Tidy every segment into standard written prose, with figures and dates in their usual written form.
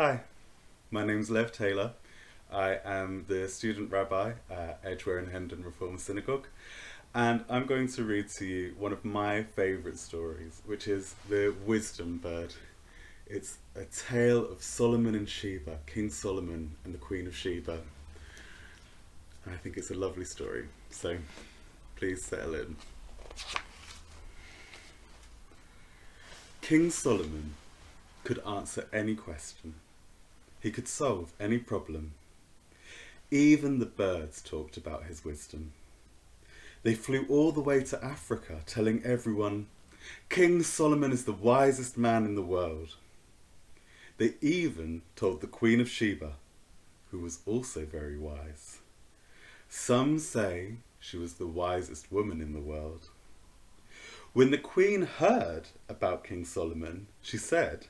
Hi, my name's Lev Taylor. I am the student rabbi at Edgware and Hendon Reform Synagogue, and I'm going to read to you one of my favourite stories, which is the Wisdom Bird. It's a tale of Solomon and Sheba, King Solomon and the Queen of Sheba. And I think it's a lovely story, so please settle in. King Solomon could answer any question. He could solve any problem. Even the birds talked about his wisdom. They flew all the way to Africa, telling everyone, King Solomon is the wisest man in the world. They even told the Queen of Sheba, who was also very wise. Some say she was the wisest woman in the world. When the Queen heard about King Solomon, she said,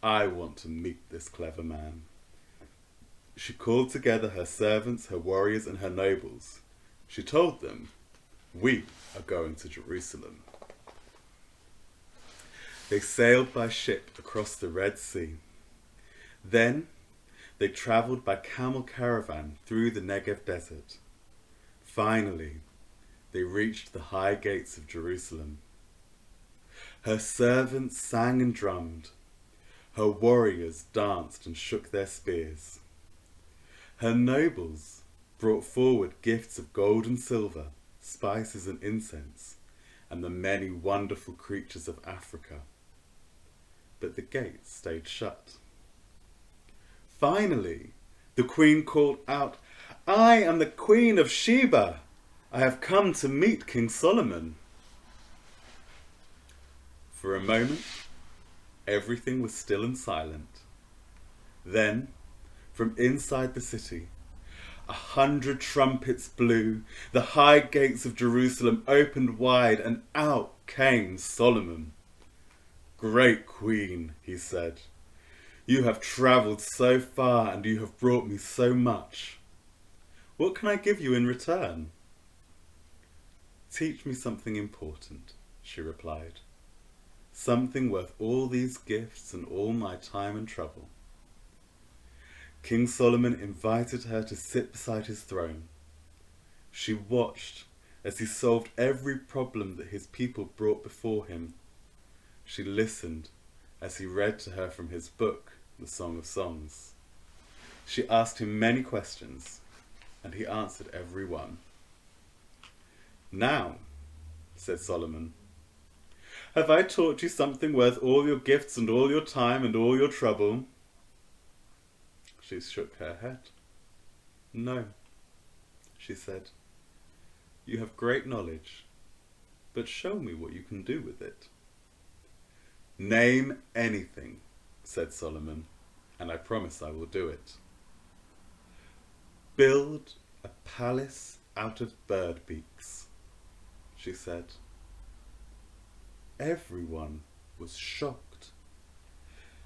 I want to meet this clever man. She called together her servants, her warriors, and her nobles. She told them, we are going to Jerusalem. They sailed by ship across the Red Sea. Then they travelled by camel caravan through the Negev desert. Finally, they reached the high gates of Jerusalem. Her servants sang and drummed. Her warriors danced and shook their spears. Her nobles brought forward gifts of gold and silver, spices and incense, and the many wonderful creatures of Africa. But the gates stayed shut. Finally, the queen called out, I am the Queen of Sheba. I have come to meet King Solomon. For a moment, everything was still and silent. Then, from inside the city, 100 trumpets blew, the high gates of Jerusalem opened wide, and out came Solomon. Great Queen, he said, you have travelled so far and you have brought me so much. What can I give you in return? Teach me something important, she replied. Something worth all these gifts and all my time and trouble. King Solomon invited her to sit beside his throne. She watched as he solved every problem that his people brought before him. She listened as he read to her from his book, the Song of Songs. She asked him many questions, and he answered every one. Now, said Solomon, have I taught you something worth all your gifts and all your time and all your trouble? She shook her head. No, she said. You have great knowledge, but show me what you can do with it. Name anything, said Solomon, and I promise I will do it. Build a palace out of bird beaks, she said. Everyone was shocked.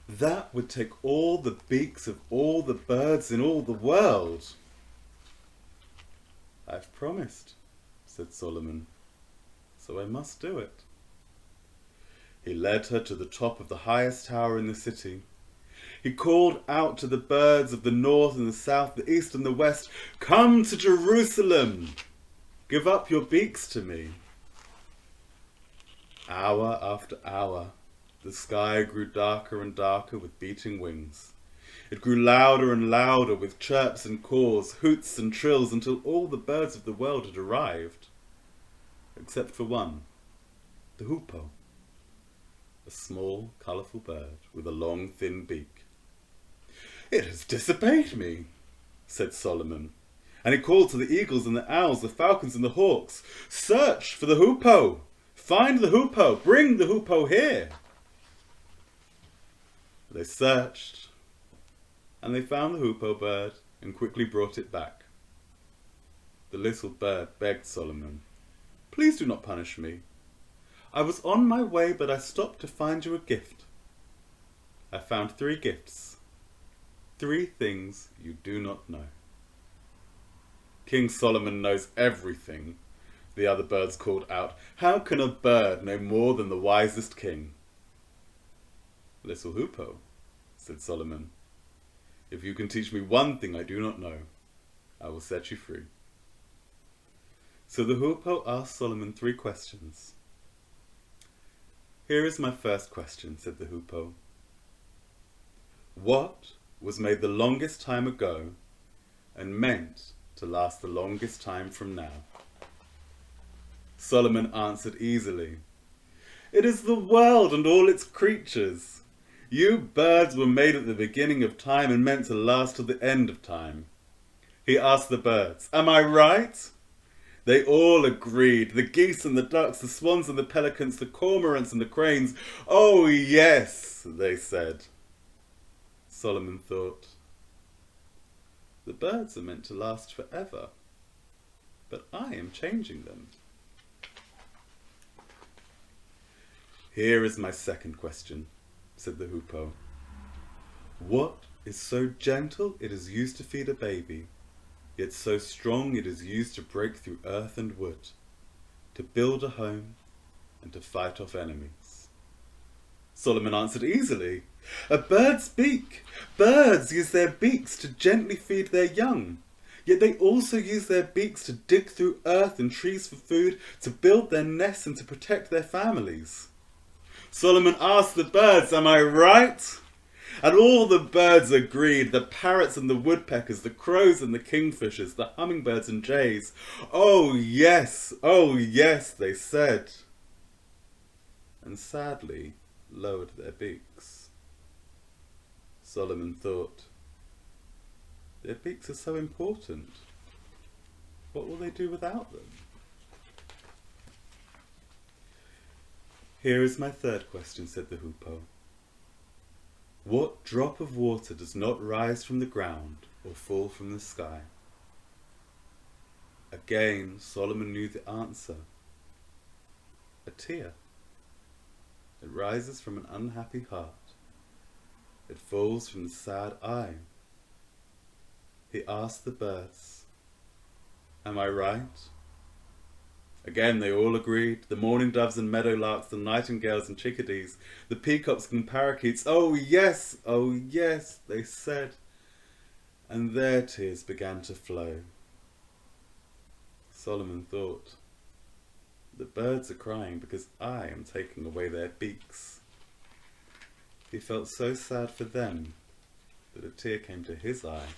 That would take all the beaks of all the birds in all the world. I've promised, said Solomon, so I must do it. He led her to the top of the highest tower in the city. He called out to the birds of the north and the south, the east and the west, come to Jerusalem! Give up your beaks to me. Hour after hour, the sky grew darker and darker with beating wings. It grew louder and louder with chirps and caws, hoots and trills, until all the birds of the world had arrived. Except for one, the Hoopoe, a small, colourful bird with a long, thin beak. It has disobeyed me, said Solomon, and he called to the eagles and the owls, the falcons and the hawks, search for the Hoopoe! Find the Hoopoe! Bring the Hoopoe here! They searched, and they found the Hoopoe bird and quickly brought it back. The little bird begged Solomon, please do not punish me. I was on my way, but I stopped to find you a gift. I found 3 gifts, 3 things you do not know. King Solomon knows everything, the other birds called out. How can a bird know more than the wisest king? Little Hoopoe, said Solomon, If you can teach me one thing I do not know, I will set you free. So the Hoopoe asked Solomon 3 questions. Here is my first question, said the Hoopoe. What was made the longest time ago and meant to last the longest time from now? Solomon answered easily. It is the world and all its creatures. You birds were made at the beginning of time and meant to last till the end of time. He asked the birds, am I right? They all agreed, the geese and the ducks, the swans and the pelicans, the cormorants and the cranes. Oh yes, they said. Solomon thought, the birds are meant to last forever, but I am changing them. Here is my second question, said the Hoopoe. What is so gentle it is used to feed a baby, yet so strong it is used to break through earth and wood, to build a home and to fight off enemies? Solomon answered easily, a bird's beak. Birds use their beaks to gently feed their young, yet they also use their beaks to dig through earth and trees for food, to build their nests and to protect their families. Solomon asked the birds, am I right? And all the birds agreed, the parrots and the woodpeckers, the crows and the kingfishers, the hummingbirds and jays. Oh yes, they said, and sadly lowered their beaks. Solomon thought, their beaks are so important. What will they do without them? Here is my third question, said the Hoopoe. What drop of water does not rise from the ground or fall from the sky? Again, Solomon knew the answer. A tear. It rises from an unhappy heart. It falls from the sad eye. He asked the birds, am I right? Again they all agreed, the mourning doves and meadowlarks, the nightingales and chickadees, the peacocks and parakeets. Oh yes, they said, and their tears began to flow. Solomon thought, the birds are crying because I am taking away their beaks. He felt so sad for them that a tear came to his eye.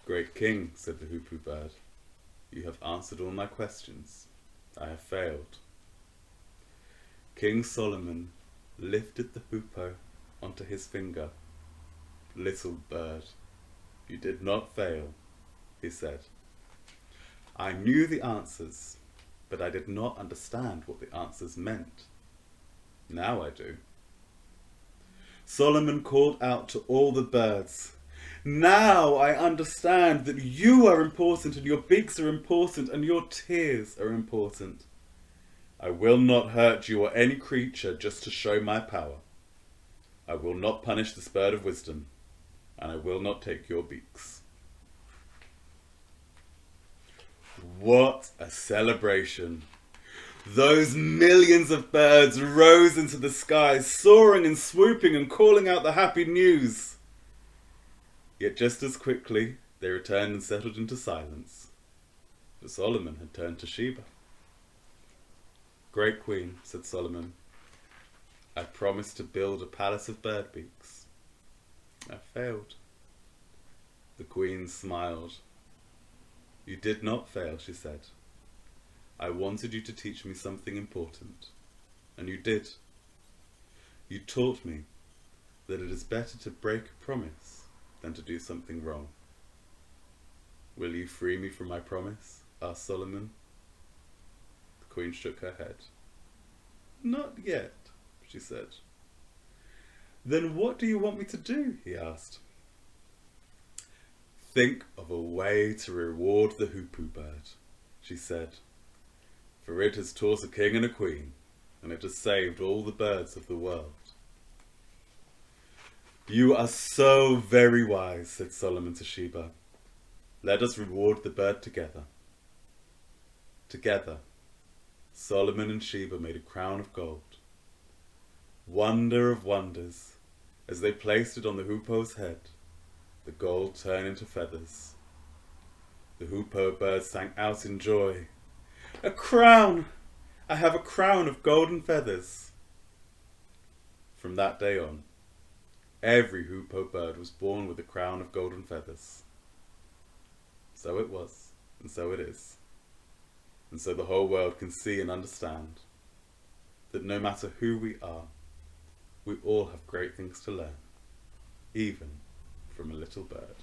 Great king, said the Hoopoe bird, you have answered all my questions. I have failed. King Solomon lifted the Hoopoe onto his finger. Little bird, you did not fail, he said. I knew the answers, but I did not understand what the answers meant. Now I do. Solomon called out to all the birds, now I understand that you are important and your beaks are important and your tears are important. I will not hurt you or any creature just to show my power. I will not punish this bird of wisdom, and I will not take your beaks. What a celebration! Those millions of birds rose into the sky, soaring and swooping and calling out the happy news. Yet just as quickly they returned and settled into silence, for Solomon had turned to Sheba. Great Queen, said Solomon, I promised to build a palace of bird beaks. I failed. The Queen smiled. You did not fail, she said. I wanted you to teach me something important, and you did. You taught me that it is better to break a promise than to do something wrong. Will you free me from my promise? Asked Solomon. The Queen shook her head. Not yet, she said. Then what do you want me to do? He asked. Think of a way to reward the Hoopoe bird, she said, for it has taught a king and a queen, and it has saved all the birds of the world. You are so very wise, said Solomon to Sheba. Let us reward the bird together. Together, Solomon and Sheba made a crown of gold. Wonder of wonders, As they placed it on the hoopoe's head, the gold turned into feathers. The hoopoe bird sang out in joy, "A crown! I have a crown of golden feathers!" From that day on, every hoopoe bird was born with a crown of golden feathers. So it was, and so it is. And so the whole world can see and understand that no matter who we are, we all have great things to learn, even from a little bird.